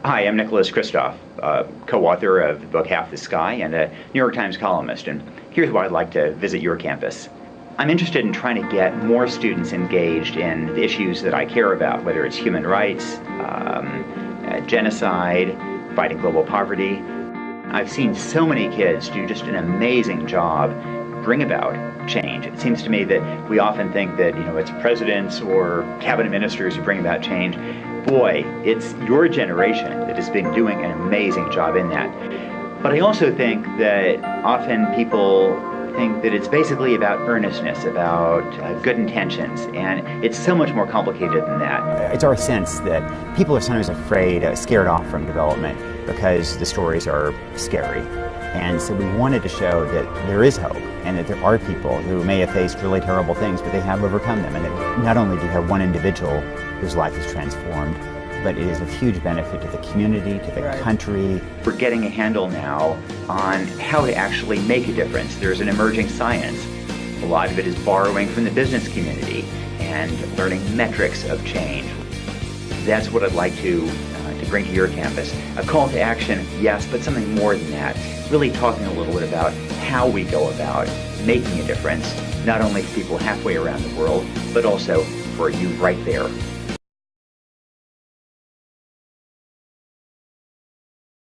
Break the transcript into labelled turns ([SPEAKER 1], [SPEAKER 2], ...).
[SPEAKER 1] Hi, I'm Nicholas Kristof, co-author of the book Half the Sky and a New York Times columnist, and here's why I'd like to visit your campus. I'm interested in trying to get more students engaged in the issues that I care about, whether it's human rights, genocide, fighting global poverty. I've seen so many kids do just an amazing job bring about change. It seems to me that we often think that, it's presidents or cabinet ministers who bring about change. Boy, it's your generation that has been doing an amazing job in that. But I also think that often people think that it's basically about earnestness, about good intentions, and it's so much more complicated than that.
[SPEAKER 2] It's our sense that people are sometimes afraid, scared off from development because the stories are scary. And so we wanted to show that there is hope and that there are people who may have faced really terrible things, but they have overcome them. And that not only do you have one individual whose life is transformed, but it is of huge benefit to the community, to the country.
[SPEAKER 1] We're getting a handle now on how to actually make a difference. There's an emerging science. A lot of it is borrowing from the business community and learning metrics of change. That's what I'd like to bring to your campus. A call to action, yes, but something more than that. Really talking a little bit about how we go about making a difference, not only for people halfway around the world, but also for you right there